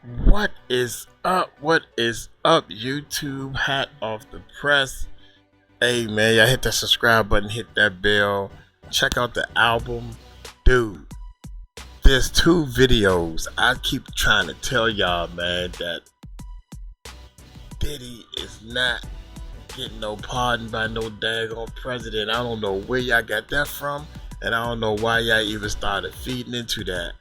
What is up? What is up, YouTube? Hat off the press. Hey man, y'all hit that subscribe button, hit that bell. Check out the album. Dude, there's two videos. I keep trying to tell y'all, man, that Diddy is not getting no pardon by no daggone president. I don't know where y'all got that from, and I don't know why y'all even started feeding into that.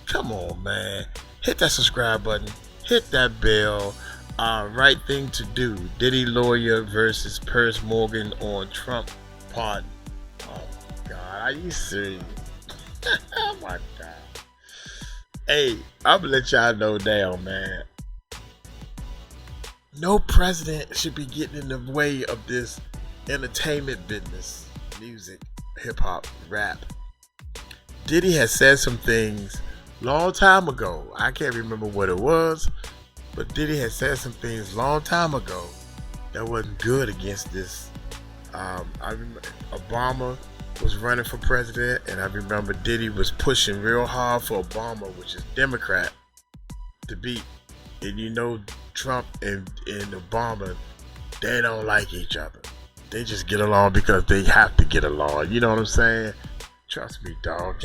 Come on, man. Hit that subscribe button. Hit that bell. Right thing to do. Diddy lawyer versus Piers Morgan on Trump pardon. Oh my God, are you serious? Oh my God. Hey, I'm gonna let y'all know now, man. No president should be getting in the way of this entertainment business. Music, hip hop, rap. Diddy has said some things long time ago. I can't remember what it was, but Diddy had said some things long time ago that wasn't good against this. I remember Obama was running for president, and I remember Diddy was pushing real hard for Obama, which is Democrat, to beat. And you know, Trump and Obama, they don't like each other. They just get along because they have to get along. You know what I'm saying? Trust me, dog.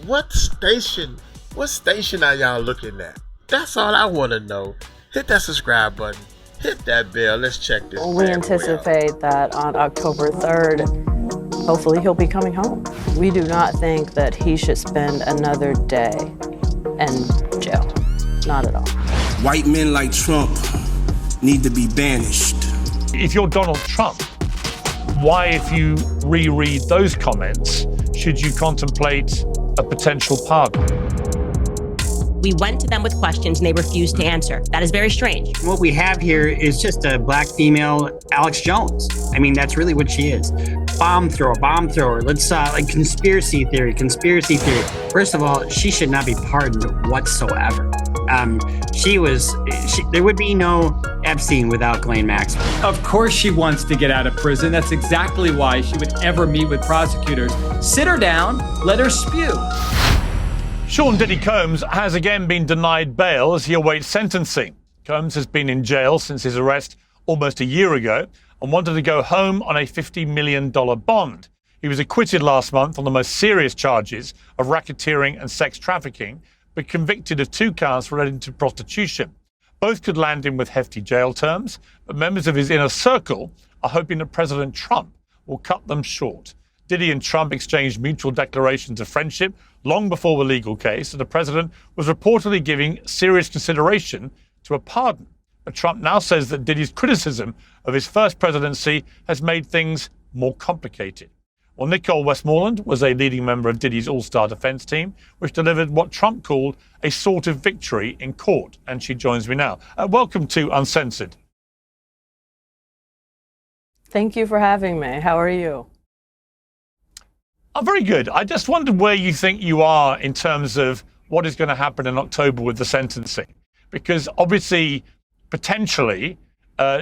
What station are y'all looking at? That's all I want to know. Hit that subscribe button. Hit that bell. Let's check this. We anticipate that on October 3rd, hopefully he'll be coming home. We do not think that he should spend another day in jail. Not at all. White men like Trump need to be banished. If you're Donald Trump, why, if you reread those comments, should you contemplate a potential pardon? We went to them with questions and they refused to answer. That is very strange. What we have here is just a black female Alex Jones. I mean, that's really what she is. Bomb thrower. Let's like conspiracy theory. First of all, she should not be pardoned whatsoever. There would be no Epstein without Ghislaine Maxwell. Of course she wants to get out of prison. That's exactly why she would ever meet with prosecutors. Sit her down, let her spew. Sean Diddy Combs has again been denied bail as he awaits sentencing. Combs has been in jail since his arrest almost a year ago and wanted to go home on a $50 million bond. He was acquitted last month on the most serious charges of racketeering and sex trafficking, but convicted of 2 counts relating to prostitution. Both could land him with hefty jail terms, but members of his inner circle are hoping that President Trump will cut them short. Diddy and Trump exchanged mutual declarations of friendship long before the legal case, and the president was reportedly giving serious consideration to a pardon. But Trump now says that Diddy's criticism of his first presidency has made things more complicated. Well, Nicole Westmoreland was a leading member of Diddy's all-star defense team, which delivered what Trump called a sort of victory in court, and she joins me now. Welcome to Uncensored. Thank you for having me. How are you? I'm very good. I just wondered where you think you are in terms of what is going to happen in October with the sentencing. Because obviously, potentially,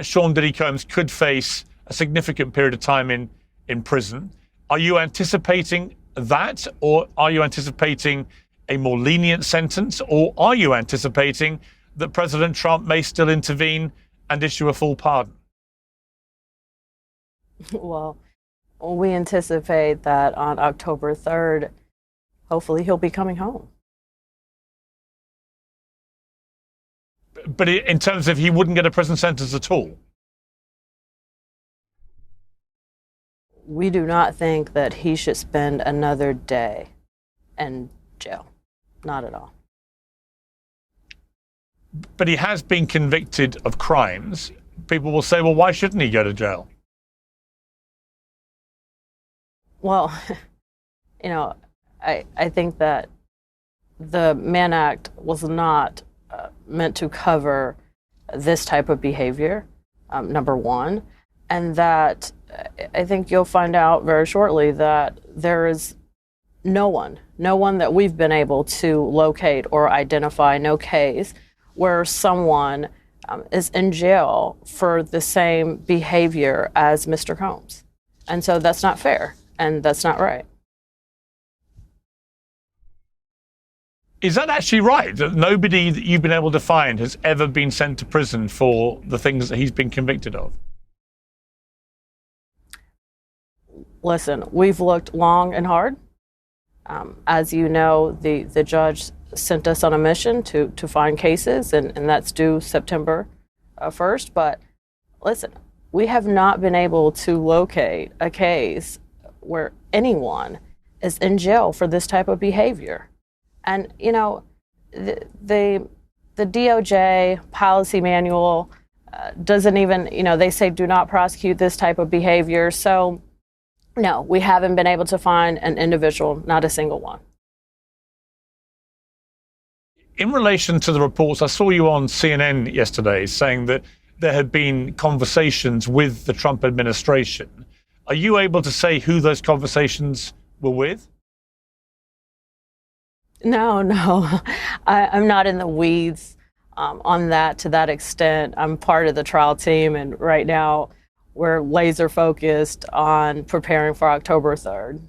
Sean Diddy Combs could face a significant period of time in prison. Are you anticipating that, or are you anticipating a more lenient sentence, or are you anticipating that President Trump may still intervene and issue a full pardon? Well, we anticipate that on October 3rd, hopefully he'll be coming home. But in terms of he wouldn't get a prison sentence at all? We do not think that he should spend another day in jail. Not at all. But he has been convicted of crimes. People will say, well, why shouldn't he go to jail? Well, I think that the Mann Act was not meant to cover this type of behavior, number one, and that I think you'll find out very shortly that there is no one that we've been able to locate or identify, no case where someone is in jail for the same behavior as Mr. Combs. And so that's not fair, and that's not right. Is that actually right? That nobody that you've been able to find has ever been sent to prison for the things that he's been convicted of? Listen, we've looked long and hard. As you know, the judge sent us on a mission to find cases, and that's due September 1st. But listen, we have not been able to locate a case where anyone is in jail for this type of behavior. And, you know, the DOJ policy manual doesn't even, you know, they say do not prosecute this type of behavior. So, no, we haven't been able to find an individual, not a single one. In relation to the reports, I saw you on CNN yesterday saying that there had been conversations with the Trump administration. Are you able to say who those conversations were with? No, I'm not in the weeds on that to that extent. I'm part of the trial team, and right now we're laser focused on preparing for October 3rd.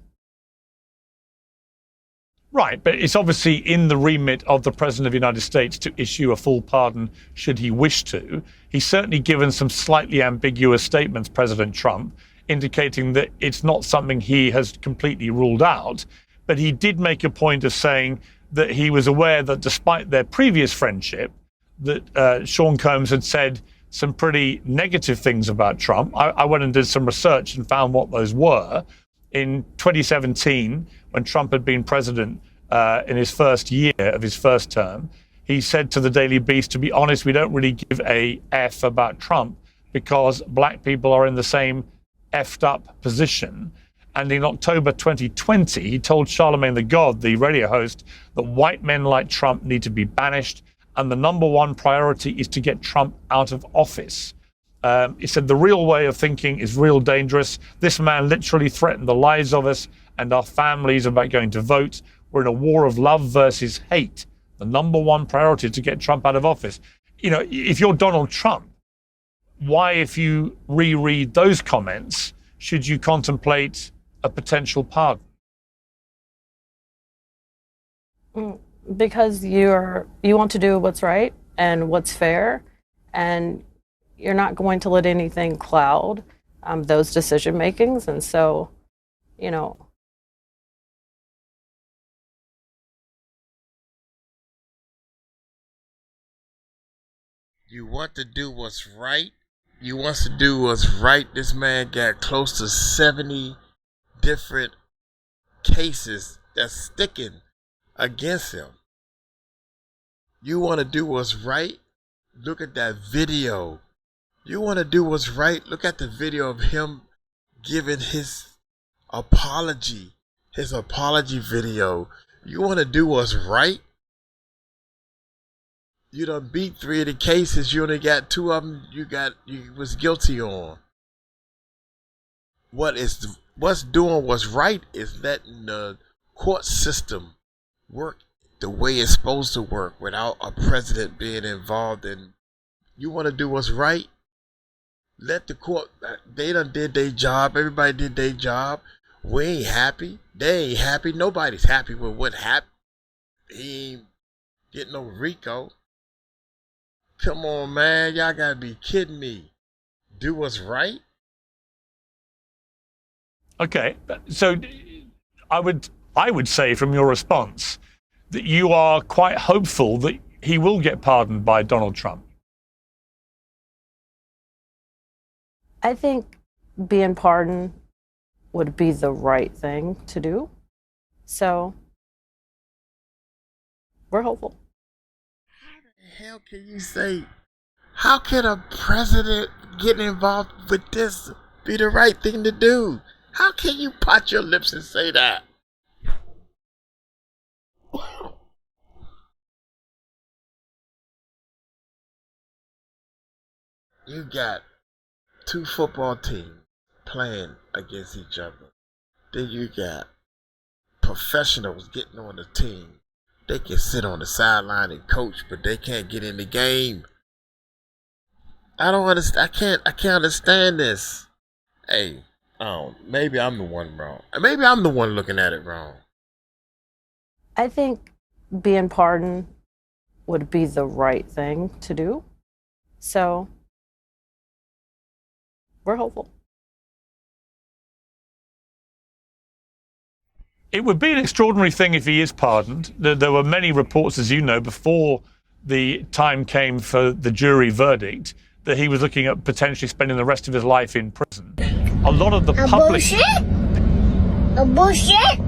Right, but it's obviously in the remit of the President of the United States to issue a full pardon should he wish to. He's certainly given some slightly ambiguous statements, President Trump, indicating that it's not something he has completely ruled out. But he did make a point of saying that he was aware that despite their previous friendship, that Sean Combs had said some pretty negative things about Trump. I went and did some research and found what those were. In 2017, when Trump had been president in his first year of his first term, he said to the Daily Beast, to be honest, we don't really give a F about Trump because black people are in the same effed up position. And in October 2020, he told Charlemagne the God, the radio host, that white men like Trump need to be banished. And the number one priority is to get Trump out of office. He said the real way of thinking is real dangerous. This man literally threatened the lives of us and our families about going to vote. We're in a war of love versus hate. The number one priority is to get Trump out of office. You know, if you're Donald Trump, why, if you reread those comments, should you contemplate a potential pardon? Because you want to do what's right and what's fair, and you're not going to let anything cloud those decision makings. And so, you know, you want to do what's right. You want to do what's right. This man got close to 70 different cases that's sticking against him. You want to do what's right? Look at that video. You want to do what's right? Look at the video of him giving his apology video. You want to do what's right? You done beat 3 of the cases. You only got 2 of them you was guilty on. What's doing what's right is letting the court system work the way it's supposed to work without a president being involved. And you want to do what's right? Let the court, they done did their job. Everybody did their job. We ain't happy. They ain't happy. Nobody's happy with what happened. He ain't getting no RICO. Come on, man. Y'all gotta be kidding me. Do what's right? Okay, so I would say from your response that you are quite hopeful that he will get pardoned by Donald Trump. I think being pardoned would be the right thing to do. So we're hopeful. How the hell can you say, how can a president get involved with this be the right thing to do? How can you pot your lips and say that? You got 2 football teams playing against each other. Then you got professionals getting on the team. They can sit on the sideline and coach, but they can't get in the game. I don't understand. I can't understand this. Hey, maybe I'm the one wrong. Maybe I'm the one looking at it wrong. I think being pardoned would be the right thing to do. So we're hopeful. It would be an extraordinary thing if he is pardoned. There were many reports, as you know, before the time came for the jury verdict, that he was looking at potentially spending the rest of his life in prison. A lot of the public... Bullshit.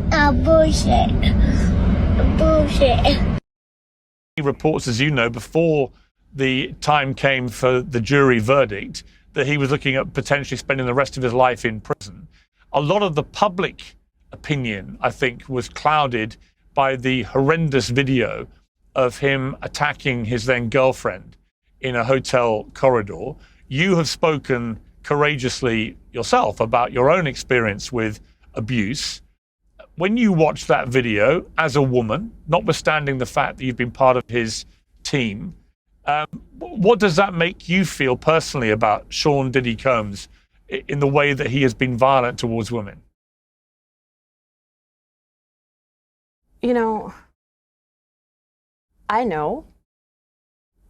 Reports, as you know, before the time came for the jury verdict, that he was looking at potentially spending the rest of his life in prison. A lot of the public opinion, I think, was clouded by the horrendous video of him attacking his then girlfriend in a hotel corridor. You have spoken courageously yourself about your own experience with abuse. When you watch that video as a woman, notwithstanding the fact that you've been part of his team, what does that make you feel personally about Sean Diddy Combs in the way that he has been violent towards women? You know, I know,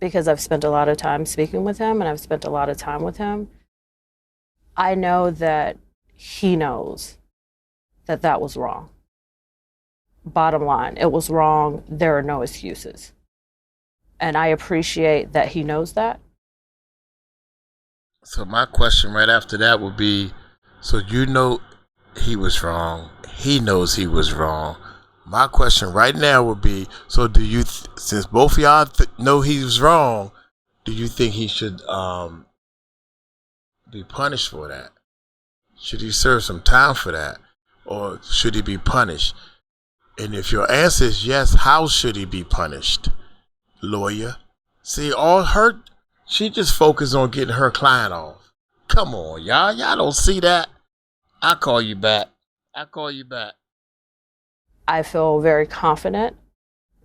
because I've spent a lot of time speaking with him and I've spent a lot of time with him. I know that he knows that that was wrong. Bottom line, it was wrong. There are no excuses. And I appreciate that he knows that. So my question right after that would be, so you know he was wrong. He knows he was wrong. My question right now would be, so do you, since both of y'all know he was wrong, do you think he should be punished for that? Should he serve some time for that? Or should he be punished? And if your answer is yes, how should he be punished? Lawyer. See, all her, she just focused on getting her client off. Come on, y'all. Y'all don't see that. I'll call you back. I feel very confident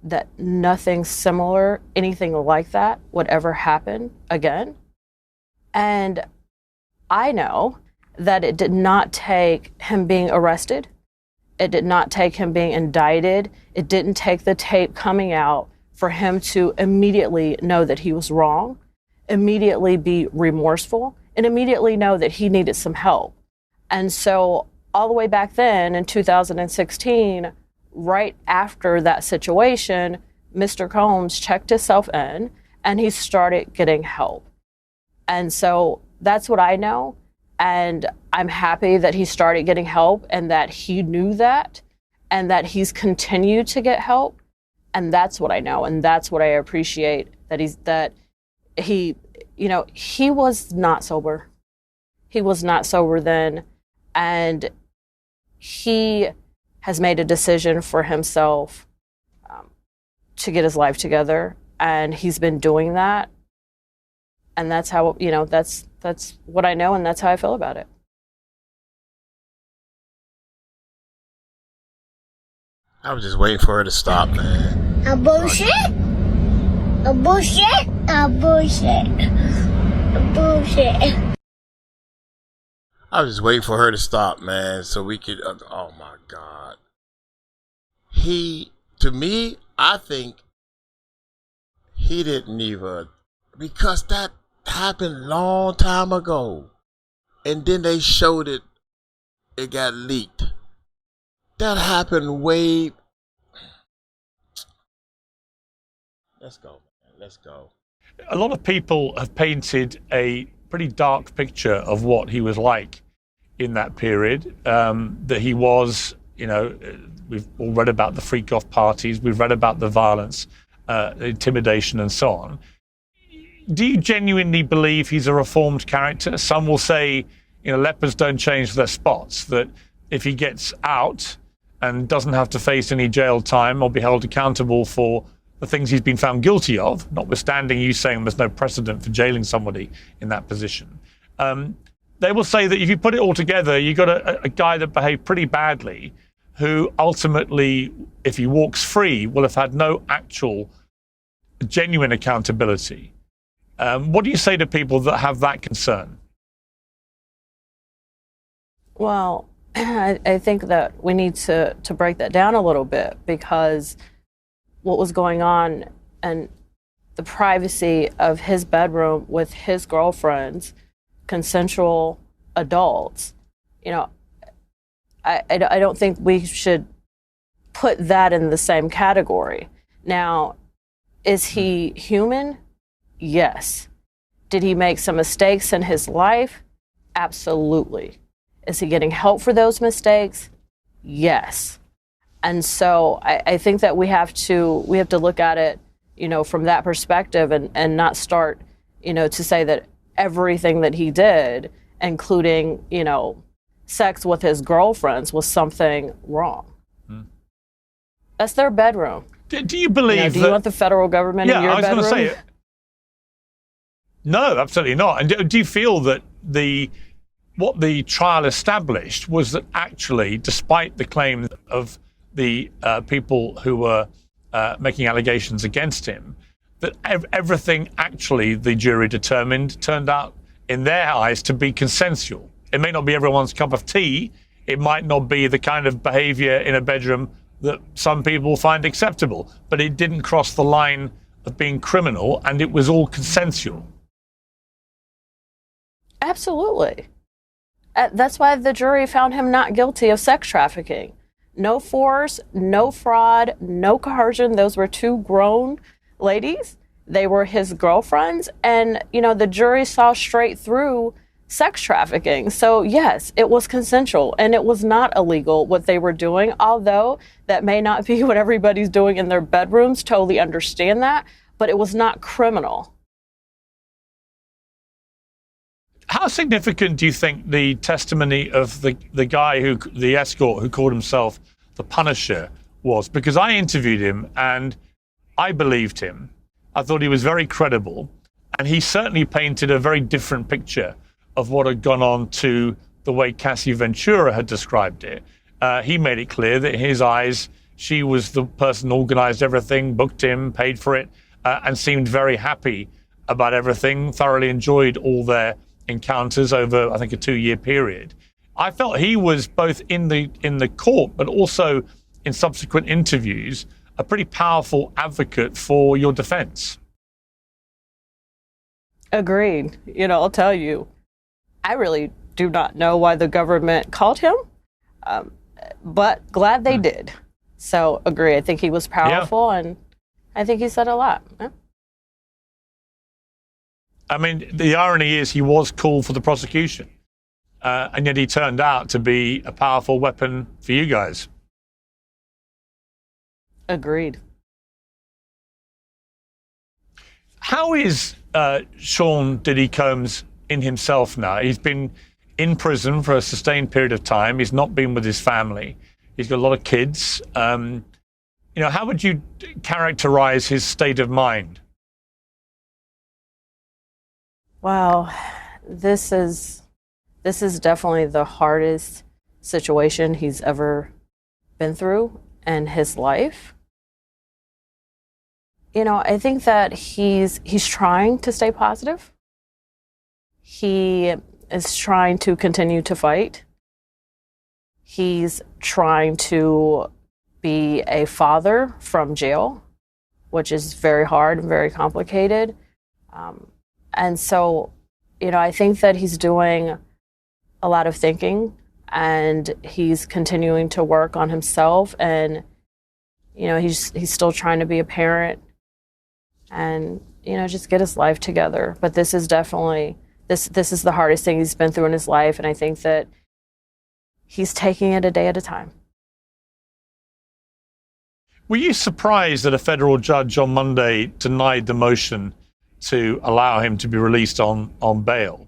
that nothing similar, anything like that, would ever happen again. And I know that it did not take him being arrested. It did not take him being indicted. It didn't take the tape coming out for him to immediately know that he was wrong, immediately be remorseful, and immediately know that he needed some help. And so all the way back then in 2016, right after that situation, Mr. Combs checked himself in and he started getting help. And so that's what I know. And I'm happy that he started getting help and that he knew that and that he's continued to get help. And that's what I know. And that's what I appreciate, that he was not sober. He was not sober then. And he has made a decision for himself to get his life together, and he's been doing that. And that's how, that's what I know, and that's how I feel about it. I was just waiting for her to stop, man. A bullshit. I was just waiting for her to stop, man, so we could, oh my God. To me, I think he didn't even, because that happened a long time ago. And then they showed it got leaked. That happened way. Let's go, man. Let's go. A lot of people have painted a pretty dark picture of what he was like in that period. That he was, we've all read about the freak-off parties, we've read about the violence, the intimidation and so on. Do you genuinely believe he's a reformed character? Some will say, lepers don't change their spots, that if he gets out and doesn't have to face any jail time or be held accountable for the things he's been found guilty of, notwithstanding you saying there's no precedent for jailing somebody in that position. They will say that if you put it all together, you've got a guy that behaved pretty badly, who ultimately, if he walks free, will have had no actual genuine accountability. What do you say to people that have that concern? Well, I think that we need to break that down a little bit, because what was going on and the privacy of his bedroom with his girlfriends, consensual adults, I don't think we should put that in the same category. Now, is he human? Yes. Did he make some mistakes in his life? Absolutely. Is he getting help for those mistakes? Yes. And so I think that we have to look at it, from that perspective and not start, to say that everything that he did, including, sex with his girlfriends, was something wrong. That's their bedroom. Do you believe do you want the federal government in your bedroom? I was going to say, no, absolutely not. And do you feel that what the trial established was that actually, despite the claims of the people who were making allegations against him, that everything actually the jury determined turned out in their eyes to be consensual? It may not be everyone's cup of tea. It might not be the kind of behavior in a bedroom that some people find acceptable, but it didn't cross the line of being criminal, and it was all consensual. Absolutely. That's why the jury found him not guilty of sex trafficking. No force, no fraud, no coercion. Those were two grown ladies. They were his girlfriends. And, the jury saw straight through sex trafficking. So, yes, it was consensual and it was not illegal what they were doing, although that may not be what everybody's doing in their bedrooms. Totally understand that. But it was not criminal. How significant do you think the testimony of the guy the escort who called himself the Punisher was? Because I interviewed him and I believed him. I thought he was very credible, and he certainly painted a very different picture of what had gone on to the way Cassie Ventura had described it. He made it clear that in his eyes, she was the person who organized everything, booked him, paid for it, and seemed very happy about everything, thoroughly enjoyed all their encounters over, I think, a 2-year period. I felt he was both in the court, but also in subsequent interviews, a pretty powerful advocate for your defense. Agreed. I'll tell you, I really do not know why the government called him, but glad they did. So, agree. I think he was powerful, and I think he said a lot. Yeah. I mean, the irony is he was called for the prosecution, and yet he turned out to be a powerful weapon for you guys. Agreed. How is Sean Diddy Combs in himself now? He's been in prison for a sustained period of time. He's not been with his family. He's got a lot of kids. How would you characterize his state of mind? Wow, this is definitely the hardest situation he's ever been through in his life. I think that he's trying to stay positive. He is trying to continue to fight. He's trying to be a father from jail, which is very hard and very complicated. And so, I think that he's doing a lot of thinking, and he's continuing to work on himself, and, he's still trying to be a parent and, just get his life together. But this is definitely, this is the hardest thing he's been through in his life, and I think that he's taking it a day at a time. Were you surprised that a federal judge on Monday denied the motion to allow him to be released on bail?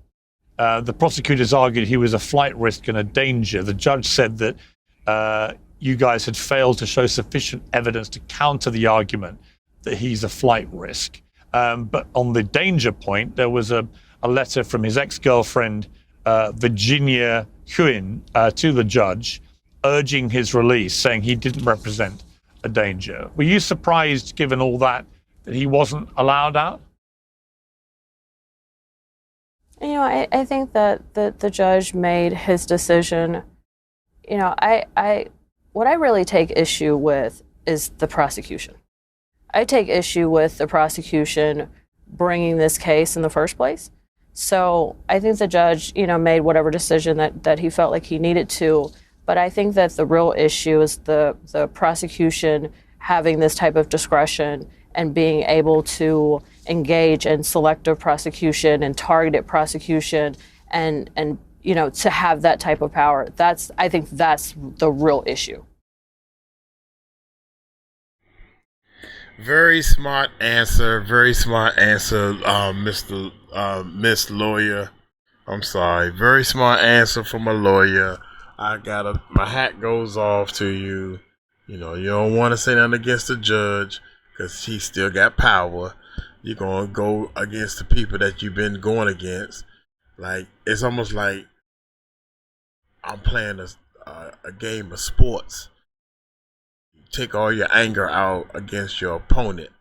The prosecutors argued he was a flight risk and a danger. The judge said that you guys had failed to show sufficient evidence to counter the argument that he's a flight risk. But on the danger point, there was a letter from his ex-girlfriend, Virginia Huyn, to the judge, urging his release, saying he didn't represent a danger. Were you surprised, given all that he wasn't allowed out? I think that the judge made his decision. What I really take issue with is the prosecution. I take issue with the prosecution bringing this case in the first place. So I think the judge, made whatever decision that he felt like he needed to. But I think that the real issue is the prosecution having this type of discretion and being able to engage in selective prosecution and targeted prosecution and to have that type of power. I think that's the real issue. Very smart answer, Miss Lawyer. I'm sorry. Very smart answer from a lawyer. My hat goes off to you. You don't want to say nothing against the judge because he still got power. You're going to go against the people that you've been going against. Like, it's almost like I'm playing a game of sports. You take all your anger out against your opponent,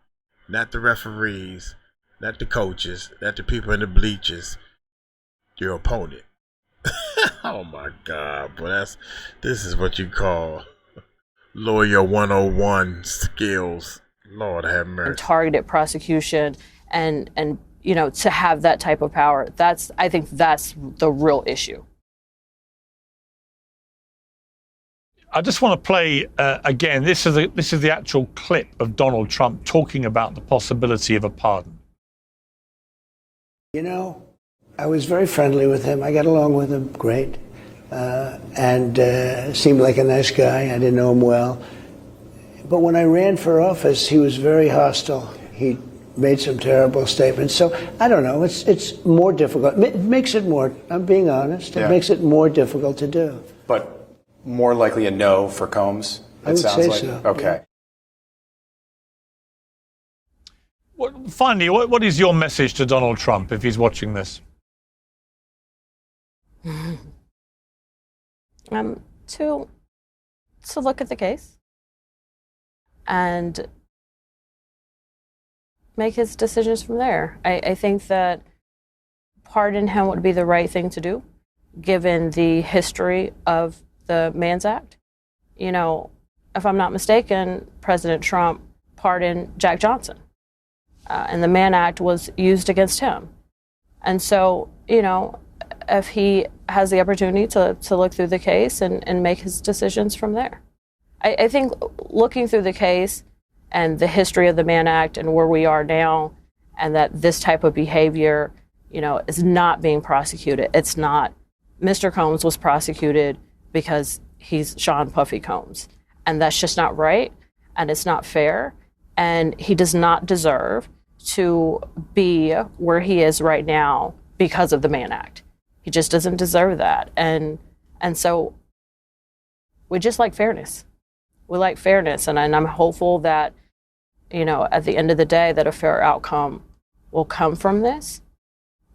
not the referees, not the coaches, not the people in the bleachers, your opponent. Oh my God, boy, this is what you call lawyer 101 skills. Lord have mercy. Targeted prosecution and to have that type of power. I think that's the real issue. I just want to play again. This is the actual clip of Donald Trump talking about the possibility of a pardon. I was very friendly with him. I got along with him great, and seemed like a nice guy. I didn't know him well, but when I ran for office, he was very hostile. He made some terrible statements. So I don't know. It's more difficult. It makes it more. I'm being honest. It makes it more difficult to do. But more likely a no for Combs. I would say so. Okay. Finally, what is your message to Donald Trump if he's watching this? To look at the case and make his decisions from there. I think that pardon him would be the right thing to do, given the history of the Man's Act. If I'm not mistaken, President Trump pardoned Jack Johnson, and the Mann Act was used against him. And so, if he has the opportunity to look through the case and make his decisions from there. I think looking through the case and the history of the Mann Act and where we are now, and that this type of behavior, is not being prosecuted. It's not. Mr. Combs was prosecuted because he's Sean Puffy Combs. And that's just not right, and it's not fair, and he does not deserve to be where he is right now because of the Mann Act. He just doesn't deserve that. And so we just like fairness. We like fairness, and I'm hopeful that, at the end of the day, that a fair outcome will come from this,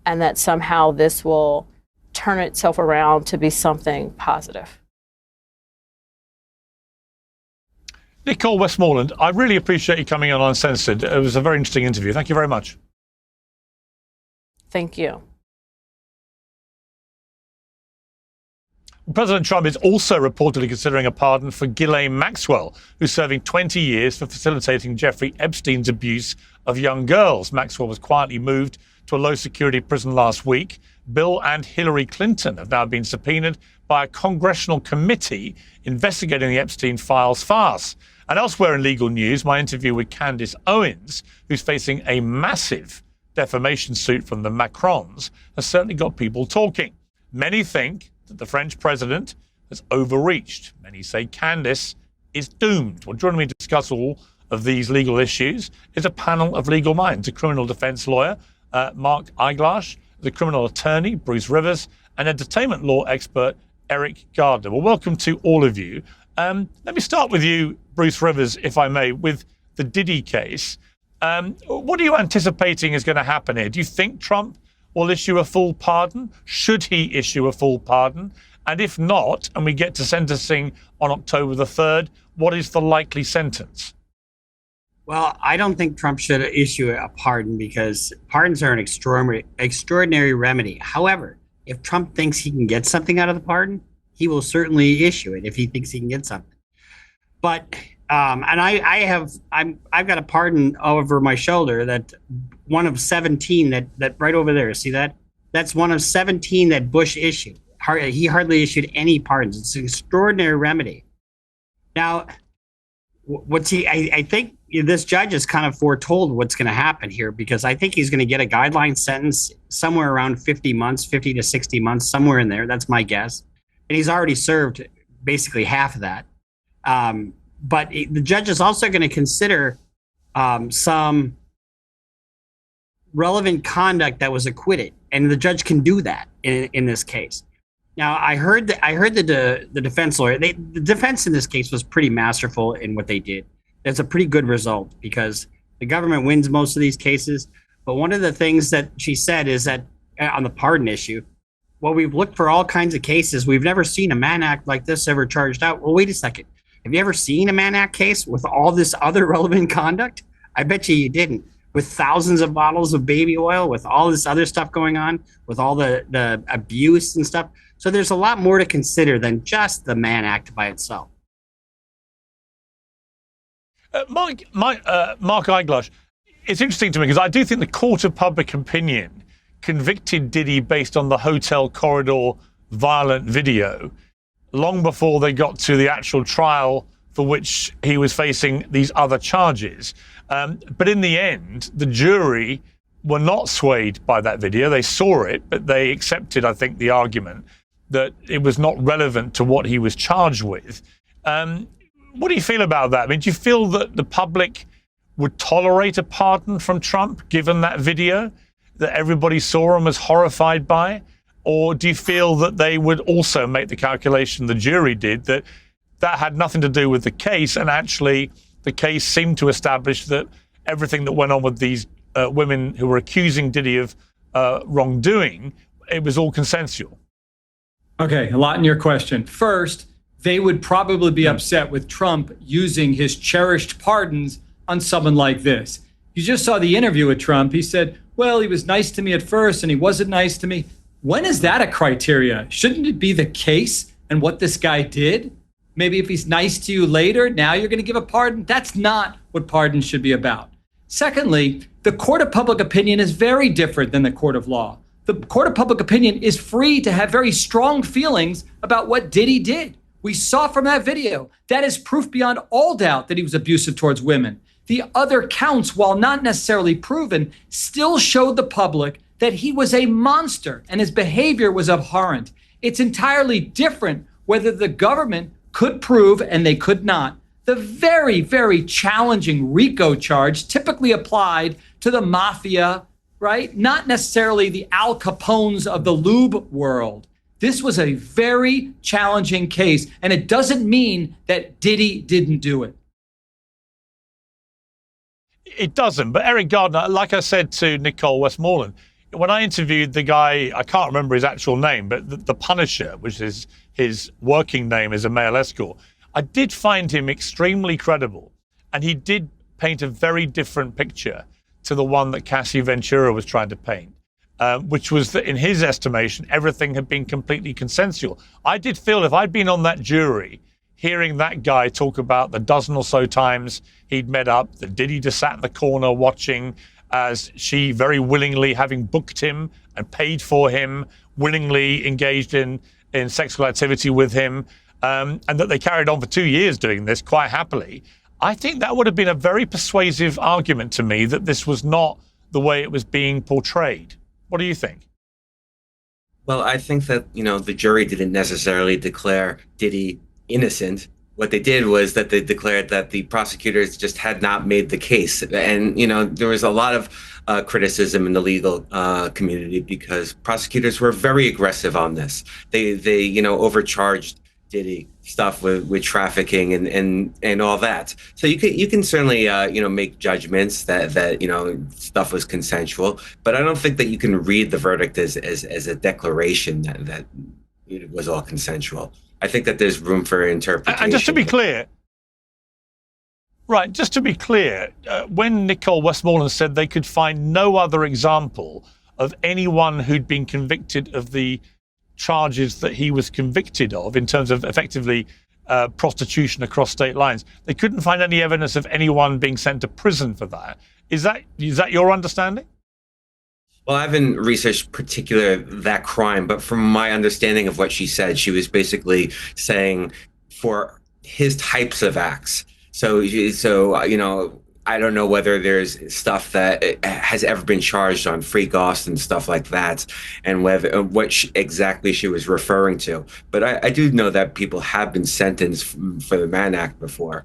and that somehow this will turn itself around to be something positive. Nicole Westmoreland, I really appreciate you coming on Uncensored. It was a very interesting interview. Thank you very much. Thank you. President Trump is also reportedly considering a pardon for Ghislaine Maxwell, who's serving 20 years for facilitating Jeffrey Epstein's abuse of young girls. Maxwell was quietly moved to a low-security prison last week. Bill and Hillary Clinton have now been subpoenaed by a congressional committee investigating the Epstein files farce. And elsewhere in legal news, my interview with Candace Owens, who's facing a massive defamation suit from the Macrons, has certainly got people talking. Many think that the French president has overreached. Many say Candace is doomed. Well, joining me to discuss all of these legal issues is a panel of legal minds: a criminal defense lawyer, Mark Eiglash, the criminal attorney, Bruce Rivers, and entertainment law expert, Eric Gardner. Well, welcome to all of you. Let me start with you, Bruce Rivers, if I may, with the Diddy case. What are you anticipating is going to happen here? Do you think Trump will issue a full pardon? Should he issue a full pardon? And if not, and we get to sentencing on October the 3rd, what is the likely sentence? Well, I don't think Trump should issue a pardon because pardons are an extraordinary remedy. However, if Trump thinks he can get something out of the pardon, he will certainly issue it if he thinks he can get something. But And I've got a pardon over my shoulder, that one of 17 that right over there. See that? That's one of 17 that Bush issued. He hardly issued any pardons. It's an extraordinary remedy. Now, I think this judge has kind of foretold what's going to happen here, because I think he's going to get a guideline sentence somewhere around 50 months, 50 to 60 months, somewhere in there. That's my guess. And he's already served basically half of that. But the judge is also going to consider some relevant conduct that was acquitted, and the judge can do that in this case. Now, I heard the defense lawyer. The defense in this case was pretty masterful in what they did. It's a pretty good result, because the government wins most of these cases. But one of the things that she said is that on the pardon issue, well, we've looked for all kinds of cases. We've never seen a Mann Act like this ever charged out. Well, wait a second. Have you ever seen a Mann Act case with all this other relevant conduct? I bet you didn't. With thousands of bottles of baby oil, with all this other stuff going on, with all the abuse and stuff. So there's a lot more to consider than just the Mann Act by itself. Mark Eiglash, it's interesting to me, because I do think the court of public opinion convicted Diddy based on the hotel corridor violent video long before they got to the actual trial for which he was facing these other charges. But in the end, the jury were not swayed by that video. They saw it, but they accepted, I think, the argument that it was not relevant to what he was charged with. What do you feel about that? I mean, do you feel that the public would tolerate a pardon from Trump, given that video that everybody saw and was horrified by? Or do you feel that they would also make the calculation the jury did, that that had nothing to do with the case, and actually the case seemed to establish that everything that went on with these women who were accusing Diddy of wrongdoing, it was all consensual? Okay, a lot in your question. First, they would probably be upset with Trump using his cherished pardons on someone like this. You just saw the interview with Trump. He said, well, he was nice to me at first and he wasn't nice to me. When is that a criteria? Shouldn't it be the case and what this guy did? Maybe if he's nice to you later, now you're going to give a pardon? That's not what pardons should be about. Secondly, the court of public opinion is very different than the court of law. The court of public opinion is free to have very strong feelings about what Diddy did. We saw from that video, that is proof beyond all doubt that he was abusive towards women. The other counts, while not necessarily proven, still showed the public that he was a monster and his behavior was abhorrent. It's entirely different whether the government could prove, and they could not, the very, very challenging RICO charge typically applied to the mafia, right? Not necessarily the Al Capones of the lube world. This was a very challenging case, and it doesn't mean that Diddy didn't do it. It doesn't. But Eric Gardner, like I said to Nicole Westmoreland, when I interviewed the guy, I can't remember his actual name, but the Punisher, which is his working name as a male escort, I did find him extremely credible. And he did paint a very different picture to the one that Cassie Ventura was trying to paint, which was that in his estimation, everything had been completely consensual. I did feel if I'd been on that jury, hearing that guy talk about the dozen or so times he'd met up, that Diddy just sat in the corner watching as she very willingly, having booked him and paid for him, willingly engaged in sexual activity with him, and that they carried on for 2 years doing this quite happily. I think that would have been a very persuasive argument to me that this was not the way it was being portrayed. What do you think? Well, I think that, the jury didn't necessarily declare Diddy innocent. What they did was that they declared that the prosecutors just had not made the case. And, there was a lot of criticism in the legal community because prosecutors were very aggressive on this. They overcharged Diddy stuff with trafficking and all that. So you can certainly make judgments that stuff was consensual, but I don't think that you can read the verdict as a declaration that it was all consensual. I think that there's room for interpretation. And just to be clear, when Nicole Westmoreland said they could find no other example of anyone who'd been convicted of the charges that he was convicted of in terms of effectively prostitution across state lines. They couldn't find any evidence of anyone being sent to prison for that. Is that your understanding? Well, I haven't researched particular that crime, but from my understanding of what she said, she was basically saying for his types of acts. So I don't know whether there's stuff that has ever been charged on free goss and stuff like that, and whether exactly she was referring to. But I do know that people have been sentenced for the Mann Act before.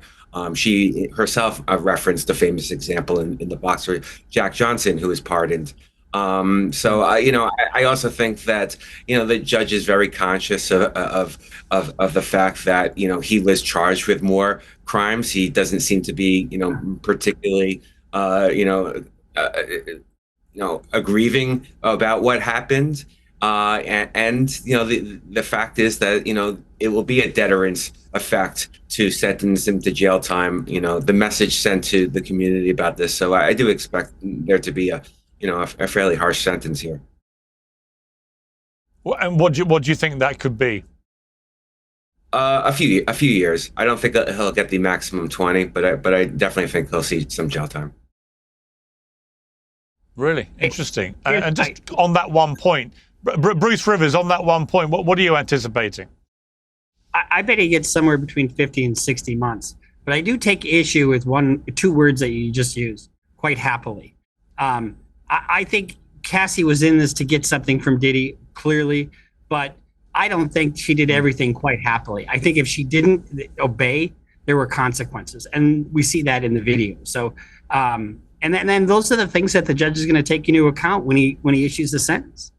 She herself referenced a famous example in the boxer Jack Johnson, who was pardoned. I also think that the judge is very conscious of the fact that he was charged with more crimes. He doesn't seem to be particularly aggrieving about what happened. The fact is that it will be a deterrence effect to sentence him to jail time. The message sent to the community about this. So I do expect there to be a fairly harsh sentence here. And what do you think that could be? A few years. I don't think that he'll get the maximum 20, but I definitely think he'll see some jail time. Really interesting. And just on that one point, Bruce Rivers, on that one point, what are you anticipating? I bet he gets somewhere between 50 and 60 months. But I do take issue with two words that you just used, quite happily. I think Cassie was in this to get something from Diddy, clearly, but I don't think she did everything quite happily. I think if she didn't obey, there were consequences, and we see that in the video. So, and then those are the things that the judge is going to take into account when he issues the sentence.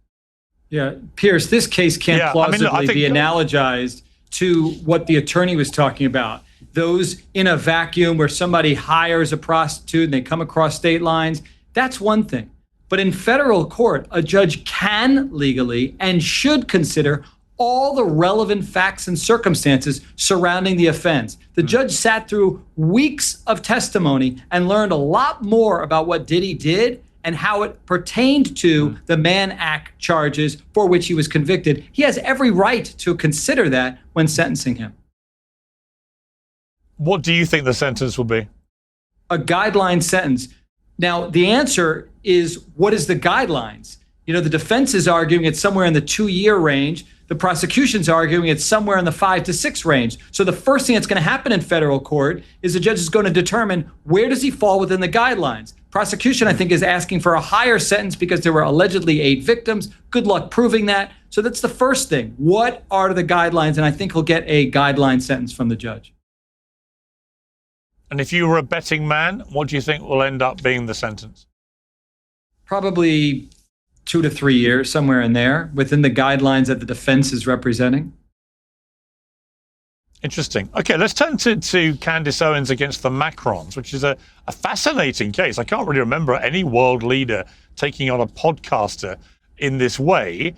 Yeah, Piers, this case can't plausibly be analogized to what the attorney was talking about. Those in a vacuum where somebody hires a prostitute and they come across state lines, that's one thing. But in federal court, a judge can legally and should consider all the relevant facts and circumstances surrounding the offense. The judge sat through weeks of testimony and learned a lot more about what Diddy did and how it pertained to the Mann Act charges for which he was convicted. He has every right to consider that when sentencing him. What do you think the sentence will be? A guideline sentence. Now, the answer is, what is the guidelines? The defense is arguing it's somewhere in the 2-year range. The prosecution's arguing it's somewhere in the 5 to 6 range. So the first thing that's going to happen in federal court is the judge is going to determine where does he fall within the guidelines. Prosecution, I think, is asking for a higher sentence because there were allegedly 8 victims. Good luck proving that. So that's the first thing. What are the guidelines? And I think he'll get a guideline sentence from the judge. And if you were a betting man, what do you think will end up being the sentence? Probably 2 to 3 years, somewhere in there, within the guidelines that the defense is representing. Interesting. Okay, let's turn to Candace Owens against the Macrons, which is a fascinating case. I can't really remember any world leader taking on a podcaster in this way.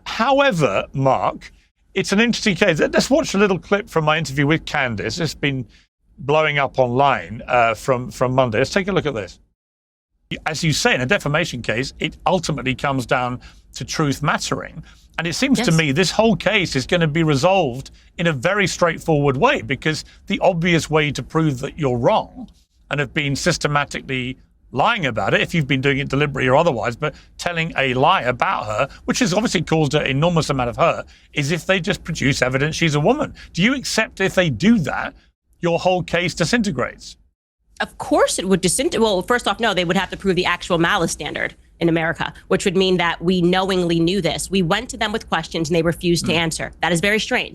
However, Mark, it's an interesting case. Let's watch a little clip from my interview with Candace. It's been blowing up online from Monday. Let's take a look at this. As you say, in a defamation case, it ultimately comes down to truth mattering. And it seems to me this whole case is going to be resolved in a very straightforward way, because the obvious way to prove that you're wrong and have been systematically lying about it, if you've been doing it deliberately or otherwise, but telling a lie about her, which has obviously caused an enormous amount of hurt, is if they just produce evidence she's a woman. Do you accept if they do that, your whole case disintegrates? Of course it would disintegrate. Well, first off, no, they would have to prove the actual malice standard in America, which would mean that we knowingly knew this. We went to them with questions and they refused to answer. That is very strange.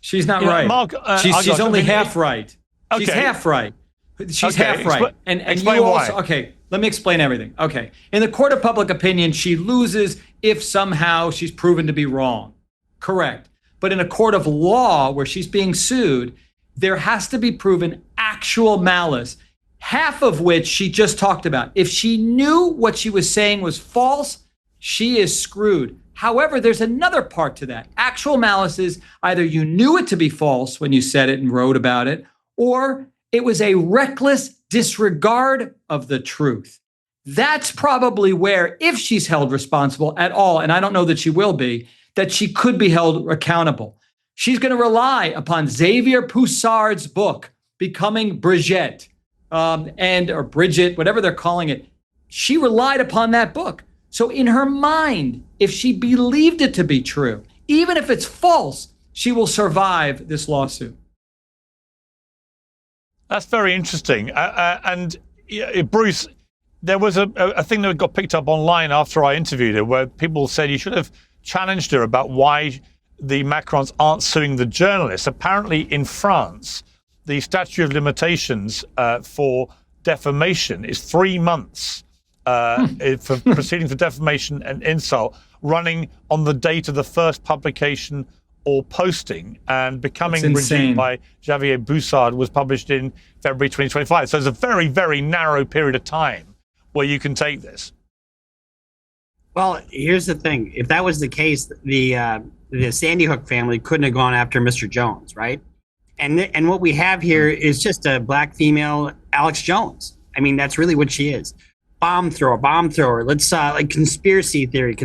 She's not right. Mark, she's only half right. Okay. She's half right. She's half right. And explain you also, why. okay, let me explain everything. Okay. In the court of public opinion, she loses if somehow she's proven to be wrong. Correct. But in a court of law where she's being sued, there has to be proven actual malice, half of which she just talked about. If she knew what she was saying was false, she is screwed. However, there's another part to that. Actual malice is either you knew it to be false when you said it and wrote about it, or it was a reckless disregard of the truth. That's probably where, if she's held responsible at all, and I don't know that she will be, that she could be held accountable. She's going to rely upon Xavier Poussard's book, Becoming Brigitte, or Bridget, whatever they're calling it. She relied upon that book. So in her mind, if she believed it to be true, even if it's false, she will survive this lawsuit. That's very interesting. Bruce, there was a thing that got picked up online after I interviewed her where people said you should have challenged her about why the Macrons aren't suing the journalists. Apparently in France, the statute of limitations for defamation is 3 months for proceeding for defamation and insult, running on the date of the first publication or posting, and Becoming Brigitte by Xavier Poussard was published in February 2025. So there's a very, very narrow period of time where you can take this. Well, here's the thing. If that was the case, the Sandy Hook family couldn't have gone after Mr. Jones, right? And what we have here is just a black female Alex Jones. I mean, that's really what she is. Bomb thrower. Let's like conspiracy theory.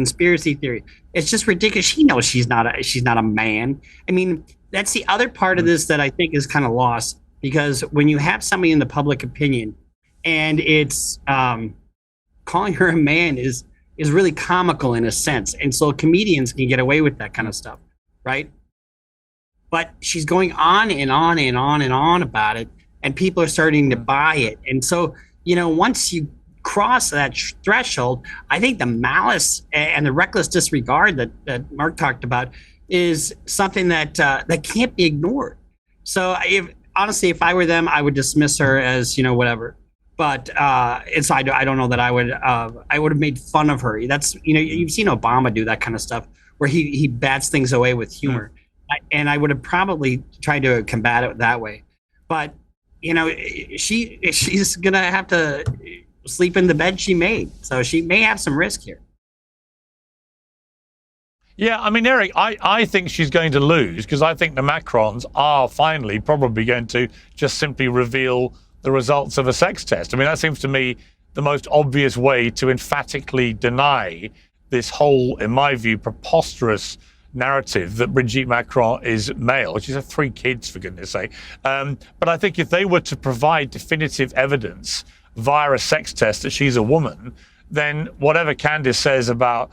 It's just ridiculous. She knows she's not a man. I mean, that's the other part of this that I think is kind of lost, because when you have somebody in the public opinion and it's calling her a man is really comical in a sense. And so comedians can get away with that kind of stuff, right? But she's going on and on and on and on about it, and people are starting to buy it. And so, once you cross that threshold, I think the malice and the reckless disregard that Mark talked about is something that can't be ignored. So if I were them, I would dismiss her as, whatever. But I don't know that I would have made fun of her. That's, you've seen Obama do that kind of stuff where he bats things away with humor. And I would have probably tried to combat it that way. But, she's going to have to sleep in the bed she made. So she may have some risk here. Yeah, I mean, Eric, I think she's going to lose, because I think the Macrons are finally probably going to just simply reveal the results of a sex test. I mean, that seems to me the most obvious way to emphatically deny this whole, in my view, preposterous narrative that Brigitte Macron is male. She's had 3 kids, for goodness sake. But I think if they were to provide definitive evidence via a sex test that she's a woman, then whatever Candace says about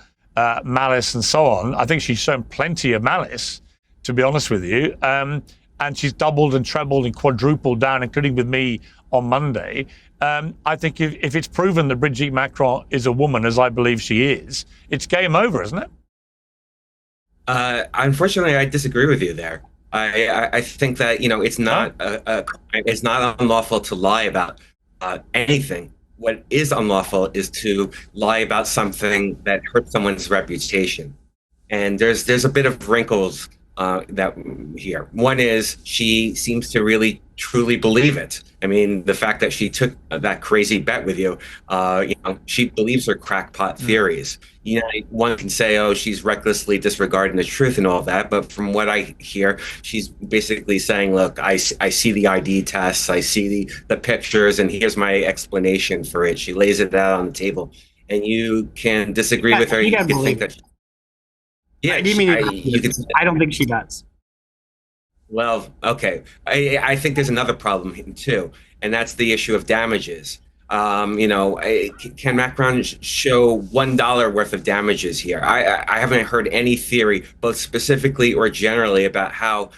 malice and so on, I think she's shown plenty of malice, to be honest with you. And she's doubled and trebled and quadrupled down, including with me on Monday. I think if it's proven that Brigitte Macron is a woman, as I believe she is, it's game over, isn't it? Unfortunately, I disagree with you there. I think that, it's not it's not unlawful to lie about anything. What is unlawful is to lie about something that hurts someone's reputation. And there's a bit of wrinkles that here. One is she seems to really truly believe it. I mean, the fact that she took that crazy bet with you, she believes her crackpot theories. One can say, oh, she's recklessly disregarding the truth and all that. But from what I hear, she's basically saying, look, I see the ID tests, I see the pictures, and here's my explanation for it. She lays it out on the table. And you can disagree with her. You can think that. Yeah, I don't think she does. Well, okay. I think there's another problem too, and that's the issue of damages. Can Macron show $1 worth of damages here? I haven't heard any theory, both specifically or generally, about how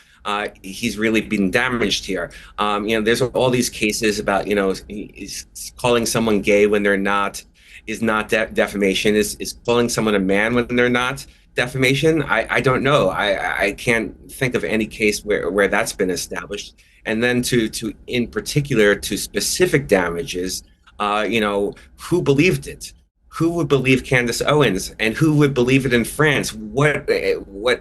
he's really been damaged here. There's all these cases about, is calling someone gay when they're not is not defamation. Is calling someone a man when they're not defamation? I don't know. I can't think of any case where that's been established. And then to in particular to specific damages, who believed it? Who would believe Candace Owens, and who would believe it in France? What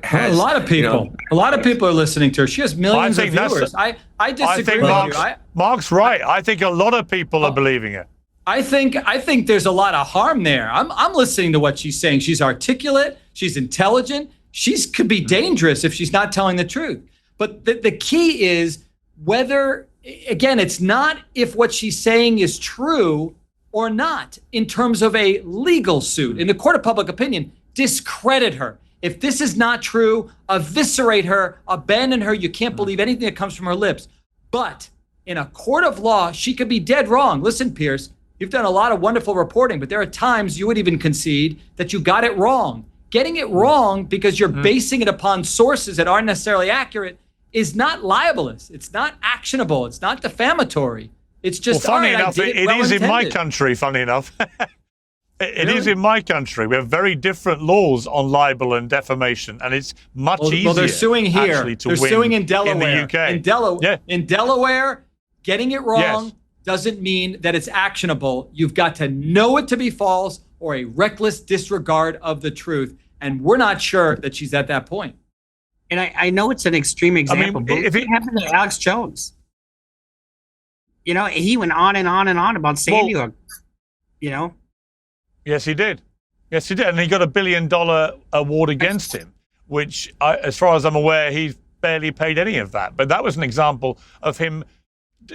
has a lot of people? A lot of people are listening to her. She has millions of viewers. I disagree with you. Mark's right. I think a lot of people are believing it. I think there's a lot of harm there. I'm listening to what she's saying. She's articulate. She's intelligent. She could be dangerous if she's not telling the truth. But the key is whether, again, it's not if what she's saying is true or not in terms of a legal suit. In the court of public opinion, discredit her. If this is not true, eviscerate her, abandon her. You can't believe anything that comes from her lips. But in a court of law, she could be dead wrong. Listen, Piers, you've done a lot of wonderful reporting, but there are times you would even concede that you got it wrong. Getting it wrong because you're basing it upon sources that aren't necessarily accurate is not libelous. It's not actionable. It's not defamatory. It's just, well, funny enough, it is in my country, funny enough. It is in my country. We have very different laws on libel and defamation, and it's much easier. Well, they're suing here. They're suing in Delaware. In the UK. In Delaware, getting it wrong doesn't mean that it's actionable. You've got to know it to be false or a reckless disregard of the truth. And we're not sure that she's at that point. And I know it's an extreme example, but if it happened to Alex Jones, you know, he went on and on and on about Sandy Hook, you know. Yes, he did. Yes, he did. And he got $1 billion award against him, which, as far as I'm aware, he's barely paid any of that. But that was an example of him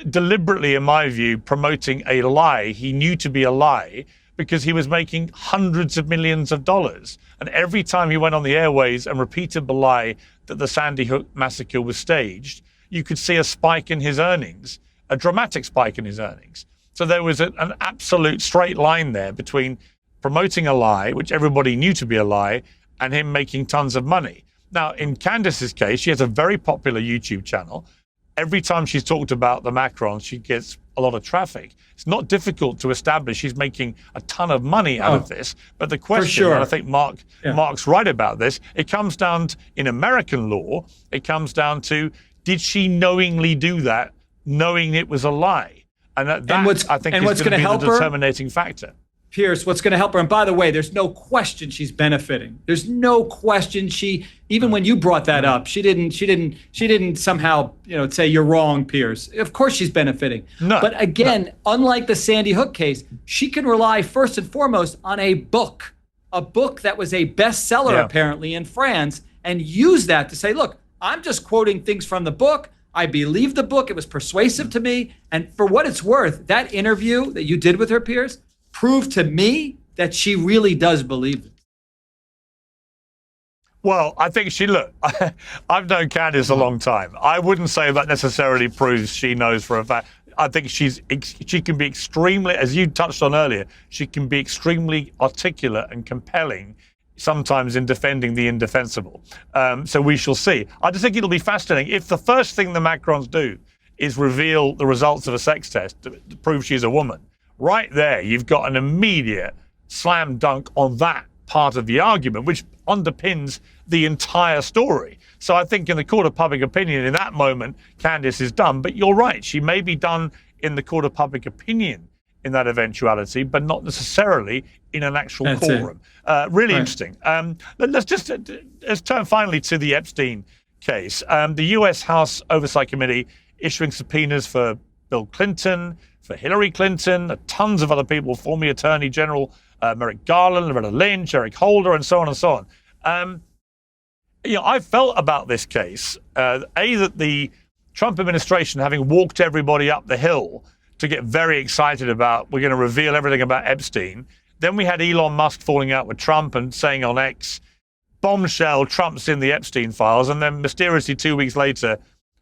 deliberately, in my view, promoting a lie he knew to be a lie, because he was making hundreds of millions of dollars. And every time he went on the airways and repeated the lie that the Sandy Hook massacre was staged, you could see a spike in his earnings, a dramatic spike in his earnings. So there was an absolute straight line there between promoting a lie, which everybody knew to be a lie, and him making tons of money. Now, in Candace's case, she has a very popular YouTube channel. Every time she's talked about the Macrons, she gets a lot of traffic. It's not difficult to establish she's making a ton of money out of this. But the question, and I think Mark's right about this, it comes down to, in American law, it comes down to, did she knowingly do that, knowing it was a lie? And that I think is going to be the determinating factor. Piers, what's going to help her? And by the way, there's no question she's benefiting. There's no question even when you brought that up, she didn't somehow, say you're wrong, Piers. Of course she's benefiting. No. But again, unlike the Sandy Hook case, she can rely first and foremost on a book that was a bestseller apparently in France, and use that to say, look, I'm just quoting things from the book. I believe the book. It was persuasive to me. And for what it's worth, that interview that you did with her, Piers, proved to me that she really does believe it. Well, I think I've known Candace a long time. I wouldn't say that necessarily proves she knows for a fact. I think she can be extremely, as you touched on earlier, she can be extremely articulate and compelling, sometimes in defending the indefensible. So we shall see. I just think it'll be fascinating. If the first thing the Macrons do is reveal the results of a sex test to prove she's a woman, right there, you've got an immediate slam dunk on that part of the argument, which underpins the entire story. So I think in the court of public opinion, in that moment, Candace is done. But you're right, she may be done in the court of public opinion in that eventuality, but not necessarily in an actual courtroom. Really interesting. Let's turn finally to the Epstein case. The U.S. House Oversight Committee issuing subpoenas for Bill Clinton, for Hillary Clinton, tons of other people, former Attorney General Merrick Garland, Loretta Lynch, Eric Holder, and so on and so on. I felt about this case, that the Trump administration, having walked everybody up the hill to get very excited about, we're going to reveal everything about Epstein. Then we had Elon Musk falling out with Trump and saying on X, bombshell, Trump's in the Epstein files. And then mysteriously 2 weeks later,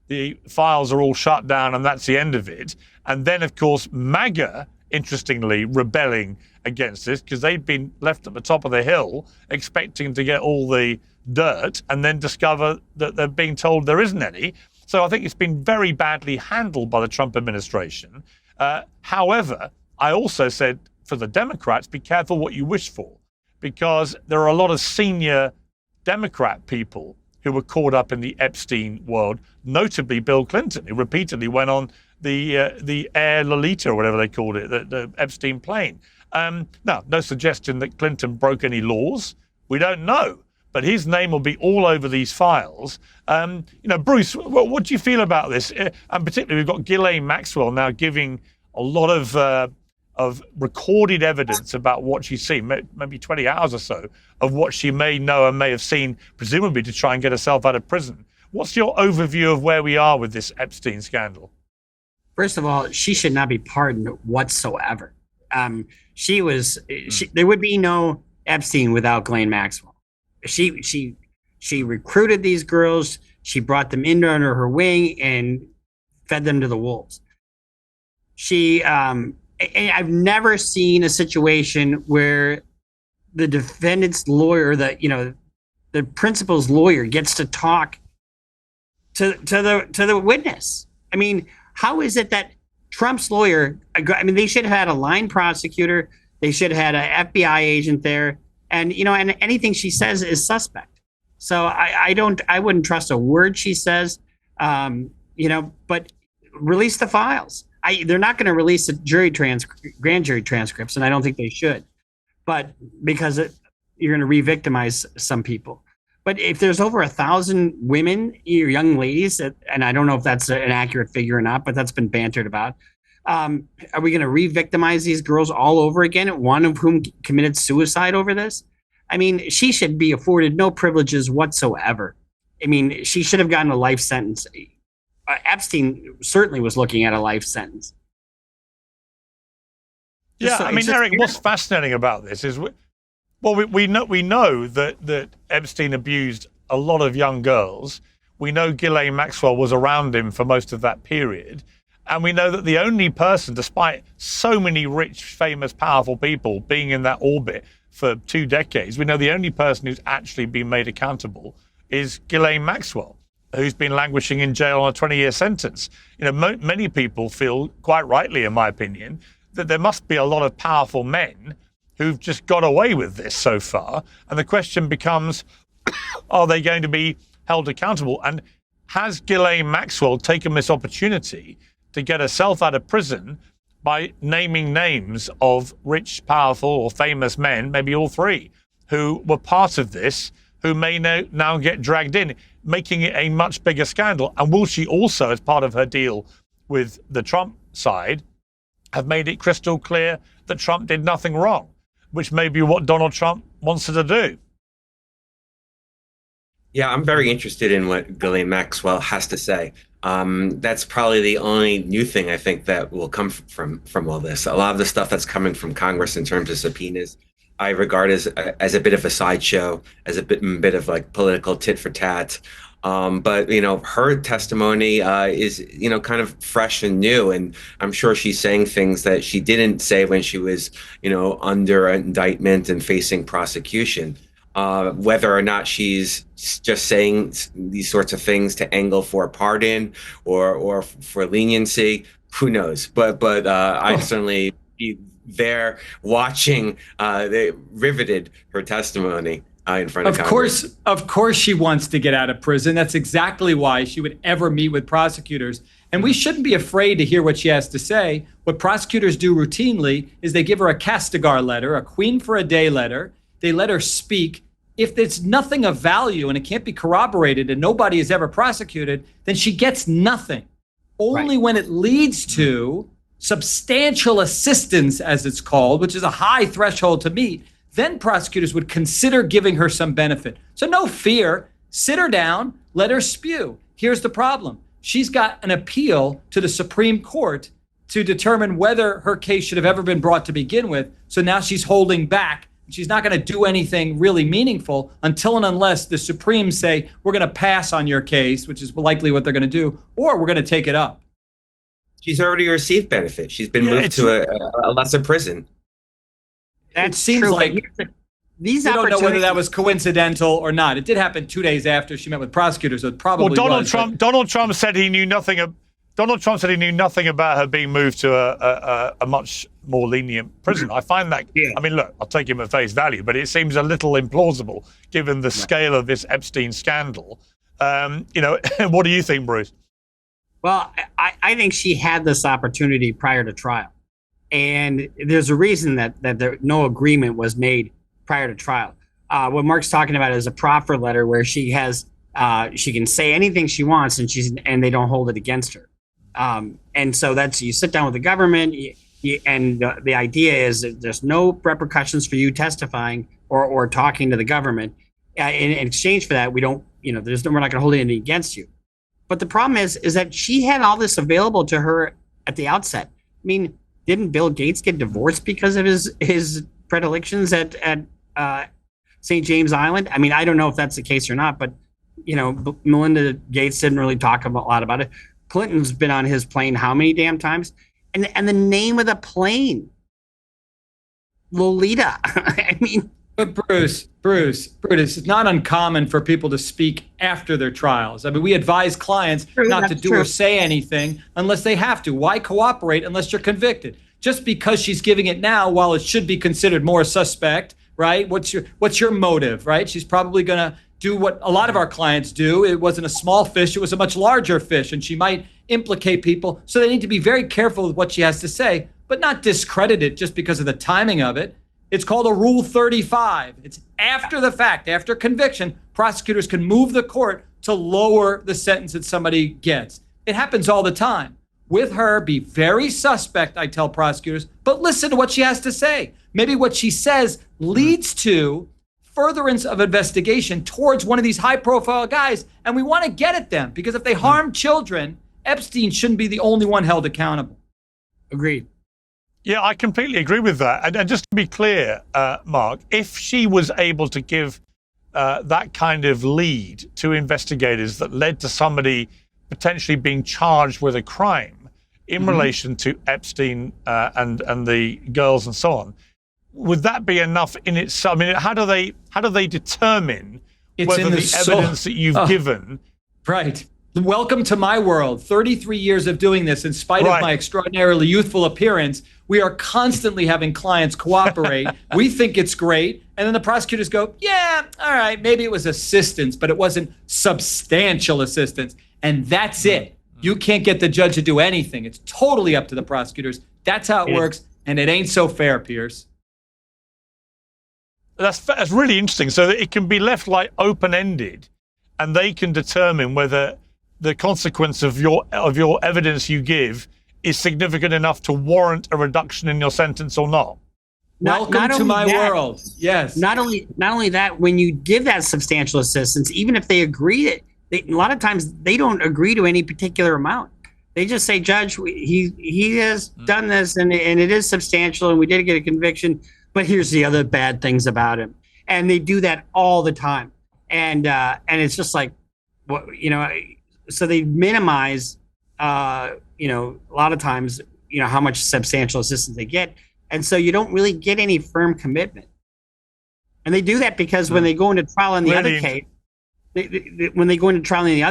the files are all shut down and that's the end of it. And then, of course, MAGA, interestingly, rebelling against this because they'd been left at the top of the hill expecting to get all the dirt and then discover that they're being told there isn't any. So I think it's been very badly handled by the Trump administration. However, I also said for the Democrats, be careful what you wish for, because there are a lot of senior Democrat people who were caught up in the Epstein world, notably Bill Clinton, who repeatedly went on the Air Lolita or whatever they called it, the Epstein plane. Now, no suggestion that Clinton broke any laws. We don't know, but his name will be all over these files. Bruce, what do you feel about this? And particularly, we've got Ghislaine Maxwell now giving a lot of recorded evidence about what she's seen, maybe 20 hours or so, of what she may know and may have seen, presumably to try and get herself out of prison. What's your overview of where we are with this Epstein scandal? First of all, she should not be pardoned whatsoever. There would be no Epstein without Ghislaine Maxwell. She recruited these girls. She brought them in under her wing and fed them to the wolves. I've never seen a situation where the defendant's lawyer, the principal's lawyer, gets to talk to the witness. I mean, how is it that Trump's lawyer? I mean, they should have had a line prosecutor. They should have had an FBI agent there, and anything she says is suspect. So I wouldn't trust a word she says. But release the files. They're not going to release grand jury transcripts, and I don't think they should. But because you're going to re-victimize some people. But if there's over 1,000 women, young ladies, and I don't know if that's an accurate figure or not, but that's been bantered about. Are we going to re-victimize these girls all over again? One of whom committed suicide over this? I mean, she should be afforded no privileges whatsoever. I mean, she should have gotten a life sentence. Epstein certainly was looking at a life sentence. Yeah, I mean, Eric, what's fascinating about this is, we know that Epstein abused a lot of young girls. We know Ghislaine Maxwell was around him for most of that period. And we know that the only person, despite so many rich, famous, powerful people being in that orbit for 2 decades, we know the only person who's actually been made accountable is Ghislaine Maxwell, who's been languishing in jail on a 20-year sentence. Many people feel, quite rightly, in my opinion, that there must be a lot of powerful men who've just got away with this so far. And the question becomes, are they going to be held accountable? And has Ghislaine Maxwell taken this opportunity to get herself out of prison by naming names of rich, powerful, or famous men, maybe all three, who were part of this, who may now get dragged in, making it a much bigger scandal? And will she also, as part of her deal with the Trump side, have made it crystal clear that Trump did nothing wrong, which may be what Donald Trump wants her to do? Yeah, I'm very interested in what Ghislaine Maxwell has to say. That's probably the only new thing I think that will come from all this. A lot of the stuff that's coming from Congress in terms of subpoenas, I regard as a bit of a sideshow, as a bit of like political tit for tat. But her testimony is kind of fresh and new, and I'm sure she's saying things that she didn't say when she was under indictment and facing prosecution. Whether or not she's just saying these sorts of things to angle for a pardon or for leniency, who knows? But I certainly be there watching. They riveted her testimony in front of Congress. Of course she wants to get out of prison. That's exactly why she would ever meet with prosecutors. And we shouldn't be afraid to hear what she has to say. What prosecutors do routinely is they give her a castigar letter, a queen for a day letter. They let her speak. If there's nothing of value and it can't be corroborated and nobody is ever prosecuted, then she gets nothing. Only when it leads to substantial assistance, as it's called, which is a high threshold to meet, then prosecutors would consider giving her some benefit. So no fear, sit her down, let her spew. Here's the problem. She's got an appeal to the Supreme Court to determine whether her case should have ever been brought to begin with. So now she's holding back. She's not going to do anything really meaningful until and unless the Supremes say, we're going to pass on your case, which is likely what they're going to do, or we're going to take it up. She's already received benefit. She's been moved to a lesser prison. That seems true, like we don't know whether that was coincidental or not. It did happen 2 days after she met with prosecutors, so it probably Donald Trump said he knew nothing. Donald Trump said he knew nothing about her being moved to a much more lenient prison. I find that, I mean, look, I'll take him at face value, but it seems a little implausible given the scale of this Epstein scandal. What do you think, Bruce? Well, I think she had this opportunity prior to trial. And there's a reason that no agreement was made prior to trial. What Mark's talking about is a proffer letter where she has she can say anything she wants and they don't hold it against her. And so that's, you sit down with the government and the idea is that there's no repercussions for you testifying or talking to the government. In exchange for that, we're not going to hold anything against you. But the problem is that she had all this available to her at the outset. I mean, didn't Bill Gates get divorced because of his predilections at St. James Island. I mean, I don't know if that's the case or not, but Melinda Gates didn't really talk a lot about it. Clinton's been on his plane how many damn times? And the name of the plane, Lolita. I mean, but Bruce, it's not uncommon for people to speak after their trials. I mean, we advise clients not to do or say anything unless they have to. Why cooperate unless you're convicted? Just because she's giving it now, while it should be considered more suspect, right? What's your motive, right? She's probably going to do what a lot of our clients do. It wasn't a small fish, it was a much larger fish, and she might implicate people. So they need to be very careful with what she has to say, but not discredit it just because of the timing of it. It's called a Rule 35. It's after the fact, after conviction, prosecutors can move the court to lower the sentence that somebody gets. It happens all the time. With her, be very suspect, I tell prosecutors, but listen to what she has to say. Maybe what she says leads to furtherance of investigation towards one of these high-profile guys, and we want to get at them, because if they harm children, Epstein shouldn't be the only one held accountable. Agreed. Yeah, I completely agree with that. And just to be clear, Mark, if she was able to give that kind of lead to investigators that led to somebody potentially being charged with a crime in relation to Epstein and the girls and so on, would that be enough in itself? I mean, how do they determine whether the evidence that you've given? Right. Welcome to my world. 33 years of doing this, in spite of my extraordinarily youthful appearance, we are constantly having clients cooperate. We think it's great. And then the prosecutors go, yeah, all right, maybe it was assistance, but it wasn't substantial assistance. And that's it. You can't get the judge to do anything. It's totally up to the prosecutors. That's how it works. And it ain't so fair, Piers. That's really interesting. So that it can be left like open-ended, and they can determine whether the consequence of your evidence you give is significant enough to warrant a reduction in your sentence or not. Welcome to my world. Yes. Not only that, when you give that substantial assistance, even if they agree, a lot of times they don't agree to any particular amount. They just say, Judge, he has done this, and it is substantial, and we did get a conviction, but here's the other bad things about him. And they do that all the time. And it's just like, so they minimize, a lot of times, how much substantial assistance they get. And so you don't really get any firm commitment. And they do that because when they go into trial in the other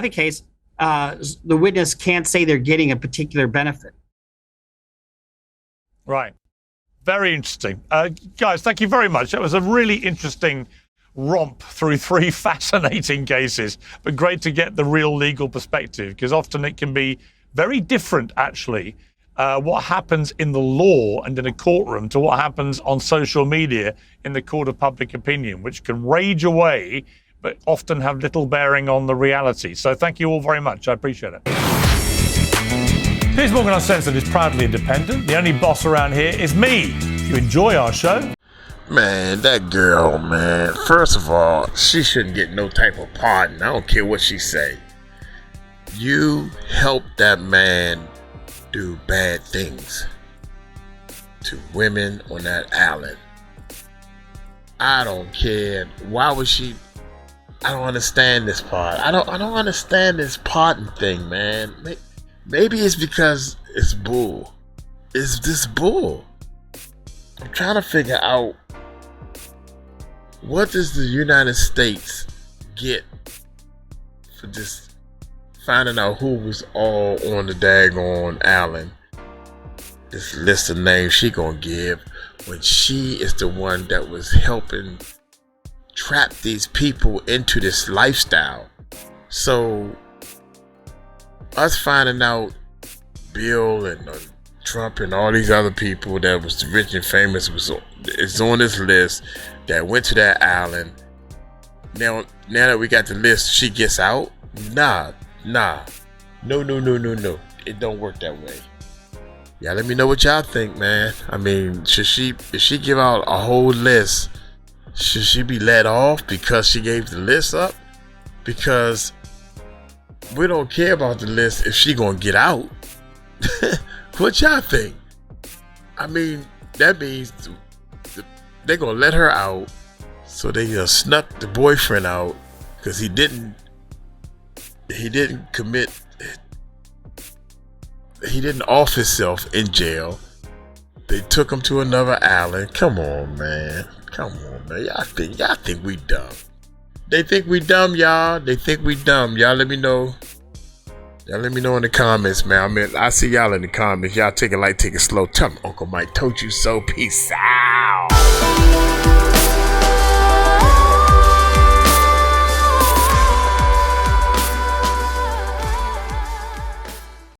case, the witness can't say they're getting a particular benefit. Right. Very interesting. Guys, thank you very much. That was a really interesting romp through 3 fascinating cases, but great to get the real legal perspective, because often it can be very different, actually, what happens in the law and in a courtroom to what happens on social media in the court of public opinion, which can rage away, but often have little bearing on the reality. So thank you all very much. I appreciate it. Piers Morgan Uncensored is proudly independent. The only boss around here is me. If you enjoy our show, man, that girl, man. First of all, she shouldn't get no type of pardon. I don't care what she say. You helped that man do bad things to women on that island. I don't care. Why was she? I don't understand this part. I don't understand this pardon thing, man. Maybe it's because it's bull. It's this bull. I'm trying to figure out, what does the United States get for just finding out who was all on the daggone island? This list of names she gonna give, when she is the one that was helping trap these people into this lifestyle. So us finding out Bill and Trump and all these other people that was rich and famous is on this list that went to that island. Now that we got the list, she gets out? Nah. No. It don't work that way. Yeah, let me know what y'all think, man. I mean, if she give out a whole list, should she be let off because she gave the list up? Because we don't care about the list if she gonna get out. What y'all think? I mean, that means they're gonna let her out, So they snuck the boyfriend out because he didn't off himself in jail. They took him to another island. Come on, man. Y'all think we dumb. They think we dumb, y'all. They think we dumb. Y'all let me know. Y'all let me know in the comments, man. I see y'all in the comments. Y'all take it light, take it slow. Tell me Uncle Mike told you so. Peace out.